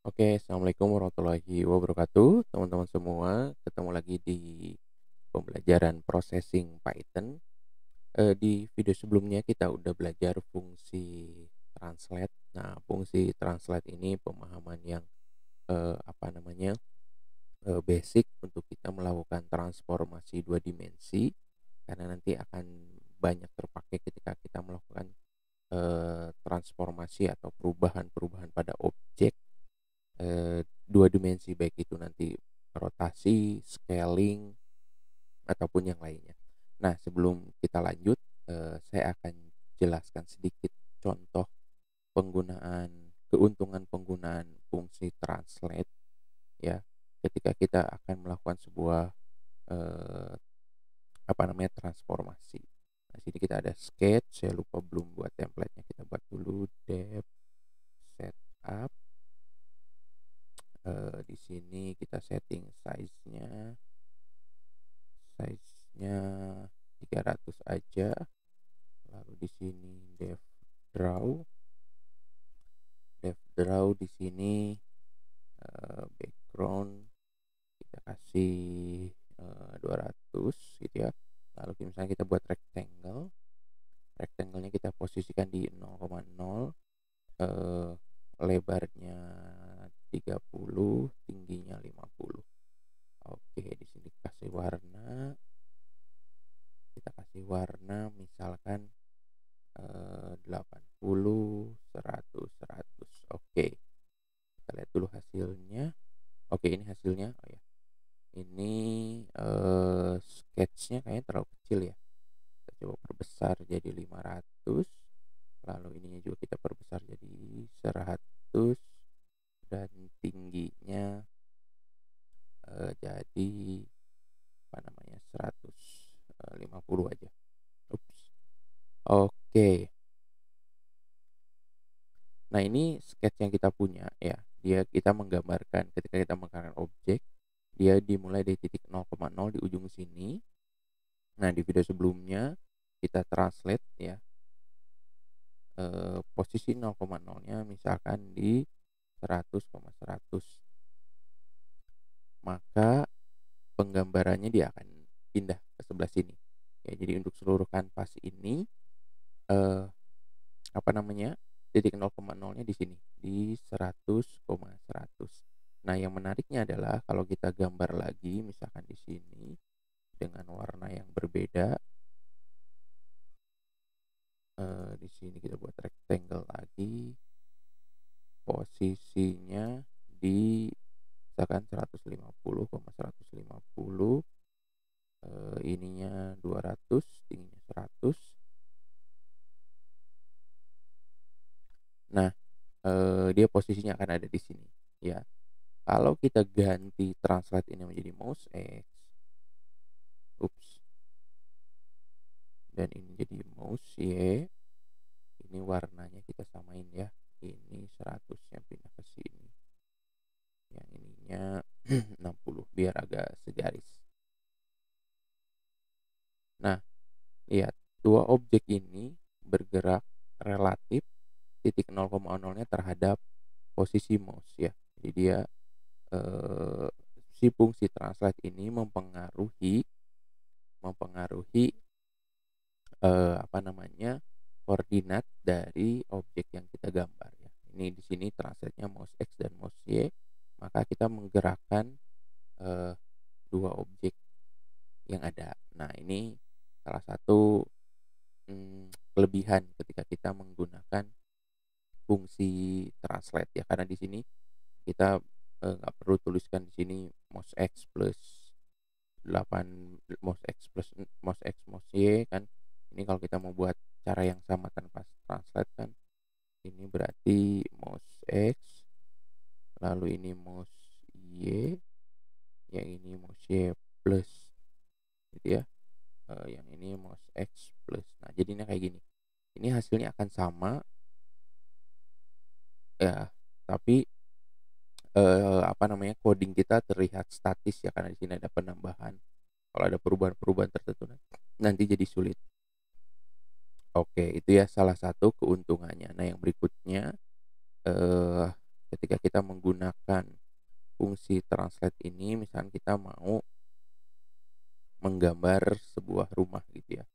Oke, assalamualaikum warahmatullahi wabarakatuh, teman-teman semua. Ketemu lagi di pembelajaran processing Python. Di video sebelumnya kita udah belajar fungsi translate. Nah, fungsi translate ini pemahaman yang basic untuk kita melakukan transformasi dua dimensi, karena nanti akan banyak terpakai ketika kita melakukan transformasi atau perubahan-perubahan pada objek dua dimensi, baik itu nanti rotasi, scaling, ataupun yang lainnya. Nah, sebelum kita lanjut, saya akan jelaskan sedikit contoh keuntungan penggunaan fungsi translate ya, ketika kita akan melakukan sebuah, eee, transformasi. Nah, sini kita ada sketch, saya lupa belum buat template-nya, kita buat dulu dep setup. Di sini kita setting size-nya 300 aja. Lalu di sini dev draw di sini, background kita kasih 200 gitu ya. Lalu misalnya kita buat rectangle-nya kita posisikan di 0,0, eh, lebarnya 30, tingginya 50. Oke, di sini kita kasih warna misalkan 80, 100, 100. Oke, kita lihat dulu hasilnya. Oke, ini hasilnya. Oh ya, ini sketchnya kayaknya terlalu kecil ya. Kita coba perbesar jadi 500. Lalu ininya juga kita perbesar jadi 100, dan tingginya jadi 150 aja. Ups. Oke. Nah, ini sketch yang kita punya ya. Kita menggambarkan ketika kita menggunakan objek, dia dimulai dari titik 0,0 di ujung sini. Nah, di video sebelumnya kita translate ya, posisi 0,0-nya misalkan di 100,100. Maka penggambarannya dia akan pindah ke sebelah sini. Ya, jadi untuk seluruh kanvas ini, eh, titik 0,0-nya di sini di 100,100. Nah, yang menariknya adalah kalau kita gambar lagi misalkan di sini dengan warna yang berbeda, di sini kita buat rectangle lagi, posisinya di misalkan 150,150, ininya 200, tingginya 100. Nah, dia posisinya akan ada di sini ya. Kalau kita ganti translate ini menjadi mouse X, ups, dan ini jadi mouse Y, ini warnanya kita samain ya. Ini 100-nya pindah ke sini. Yang ininya 60 biar agak segaris. Nah, lihat dua objek ini bergerak relatif titik 0,0-nya terhadap posisi mouse ya. Jadi dia eh, si fungsi translate ini mempengaruhi mempengaruhi koordinat dari objek yang kita gambar ya. Ini di sini translate-nya mouse X dan mouse Y, maka kita menggerakkan eh, dua objek yang ada. Nah, ini salah satu kelebihan ketika kita menggunakan fungsi translate ya, karena di sini kita nggak perlu tuliskan di sini mouse X plus 8, mouse Y kan. Ini kalau kita mau buat cara yang sama tanpa translate kan, ini berarti mouse X, lalu ini mouse Y, yang ini mouse Y plus gitu ya. Yang ini mouse X plus. Nah, jadinya kayak gini. Ini hasilnya akan sama ya, tapi coding kita terlihat statis ya, karena di sini ada penambahan. Kalau ada perubahan-perubahan tertentu nanti jadi sulit. Oke, itu ya salah satu keuntungannya. Nah, yang berikutnya, eh ketika kita menggunakan fungsi translate ini, misalkan kita mau menggambar sebuah rumah gitu ya.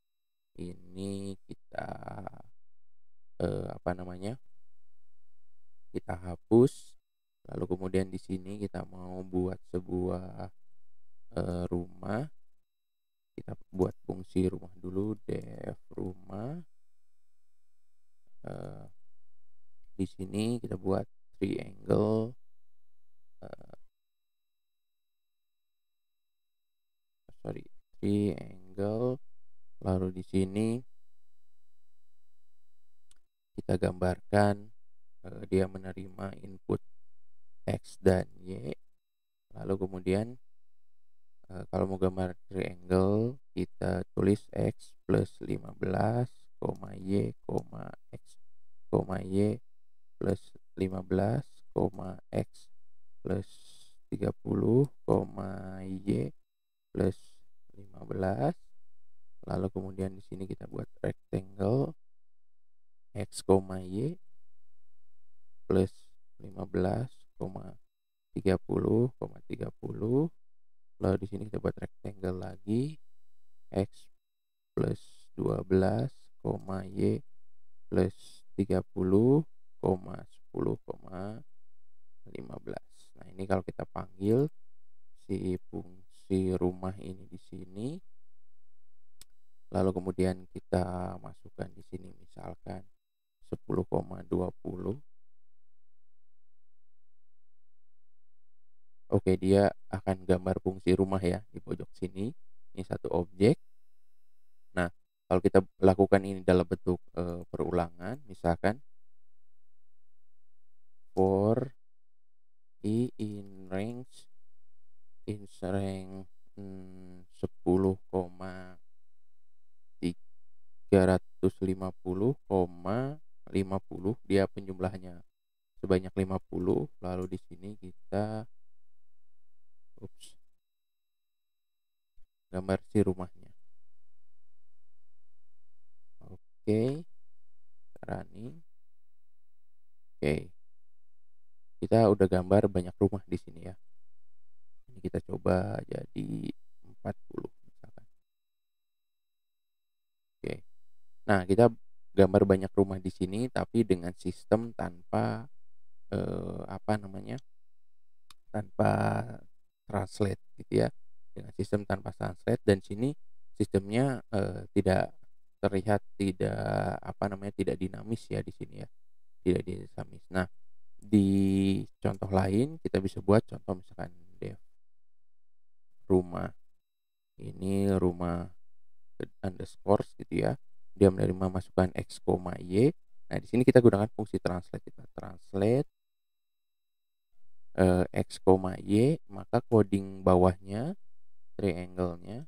Ini kita apa namanya? Kita hapus, lalu kemudian di sini kita mau buat sebuah rumah. Kita buat fungsi rumah dulu, def rumah. Di sini kita buat triangle, triangle. Lalu di sini kita gambarkan dia menerima input X dan Y. Lalu kemudian kalau mau gambar triangle, kita tulis X plus 15, Y, X, Y plus 15, X plus 30, Y plus 15. Lalu kemudian di sini kita buat rectangle X, Y plus 15, 30, 30. Lalu di sini kita buat rectangle lagi X plus 12, Y plus 30, 10, 15. Nah, ini kalau kita panggil si fungsi rumah ini di sini, lalu kemudian kita masukkan di sini misalkan 10,20. Oke, dia akan gambar fungsi rumah ya di pojok sini. Ini satu objek. Nah, kalau kita lakukan ini dalam bentuk perulangan, misalkan for I in range 10,350,50, dia penjumlahnya sebanyak 50. Lalu di sini kita gambar si rumahnya. Oke, running. Oke, kita udah gambar banyak rumah di sini ya. Ini kita coba jadi 40 misalkan. Oke, nah kita gambar banyak rumah di sini tapi dengan sistem tanpa apa namanya, tanpa translate gitu ya, dengan sistem tanpa translate. Dan sini sistemnya tidak terlihat, tidak apa namanya, tidak dinamis ya di sini ya, tidak dinamis. Nah, di contoh lain kita bisa buat contoh misalkan def rumah, ini rumah underscore gitu ya, dia menerima masukan X, Y. Nah, di sini kita gunakan fungsi translate, kita translate X, Y, maka coding bawahnya triangle-nya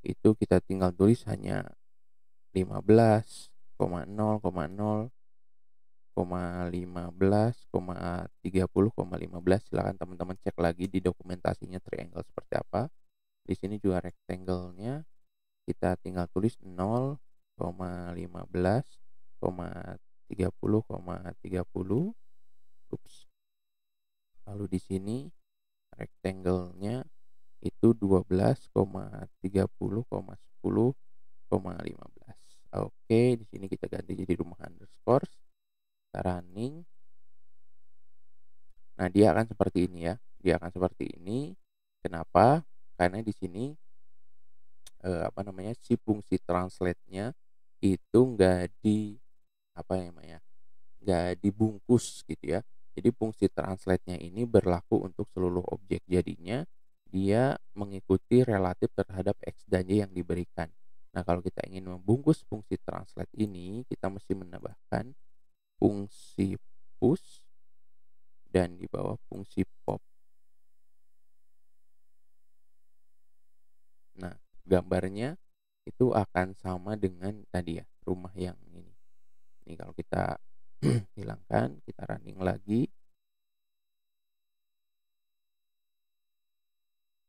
itu kita tinggal tulis hanya 15, 0, 0, 15, 30, 15. Silakan teman-teman cek lagi di dokumentasinya triangle seperti apa. Di sini juga rectangle-nya kita tinggal tulis 0, 15, 30, 30. Lalu di sini rectangle-nya itu 12, 30, 10, 15. Oke, di sini kita ganti jadi rumah underscore. Kita running. Nah, dia akan seperti ini ya. Dia akan seperti ini. Kenapa? Karena di sini apa namanya, si fungsi translate-nya itu enggak di apa namanya, nggak dibungkus gitu ya. Jadi fungsi translate-nya ini berlaku untuk seluruh objek. Jadinya dia mengikuti relatif terhadap X dan Y yang diberikan. Nah, kalau kita ingin membungkus fungsi translate ini, kita mesti menambahkan fungsi push dan di bawah fungsi pop. Nah, gambarnya itu akan sama dengan tadi ya, rumah yang ini. Ini kalau kita hilangkan, kita running lagi.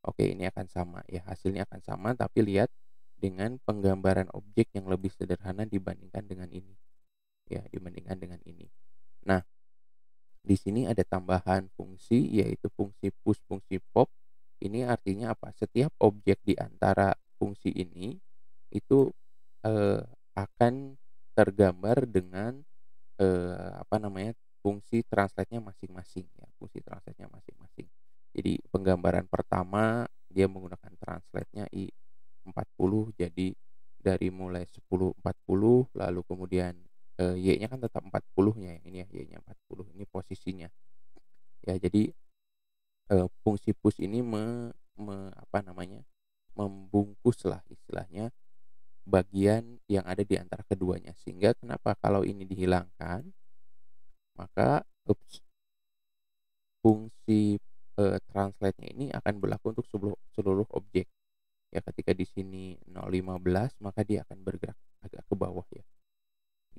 Oke, ini akan sama ya, hasilnya akan sama, tapi lihat dengan penggambaran objek yang lebih sederhana dibandingkan dengan ini. Ya, dibandingkan dengan ini. Nah, di sini ada tambahan fungsi yaitu fungsi push, fungsi pop. Ini artinya apa? Setiap objek di antara fungsi ini itu, eee, akan tergambar dengan, apa namanya, fungsi translate-nya masing-masing ya, fungsi translate-nya masing-masing. Jadi penggambaran pertama dia menggunakan translate-nya I40, jadi dari mulai 10.40 lalu kemudian, Y-nya kan tetap 40-nya ya, ini ya Y-nya 40 ini posisinya. Ya jadi, fungsi push ini apa namanya, membungkuslah istilahnya bagian yang ada di antara keduanya. Sehingga kenapa kalau ini dihilangkan, maka fungsi, translate-nya ini akan berlaku untuk seluruh objek. Ya ketika di sini 0,15 maka dia akan bergerak agak ke bawah ya,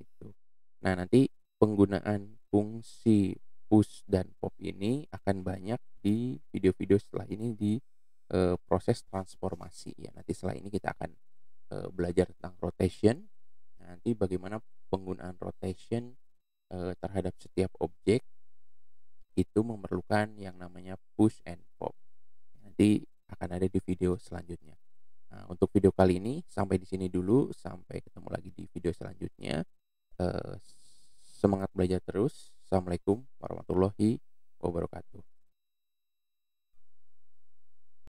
gitu. Nah nanti penggunaan fungsi push dan pop ini akan banyak di video-video setelah ini di, proses transformasi ya. Nanti setelah ini kita akan, belajar tentang rotation. Nanti bagaimana penggunaan rotation, terhadap setiap objek itu memerlukan yang namanya push and pop. Nanti akan ada di video selanjutnya. Nah, untuk video kali ini sampai di sini dulu, sampai ketemu lagi di video selanjutnya. Semangat belajar terus. Assalamualaikum warahmatullahi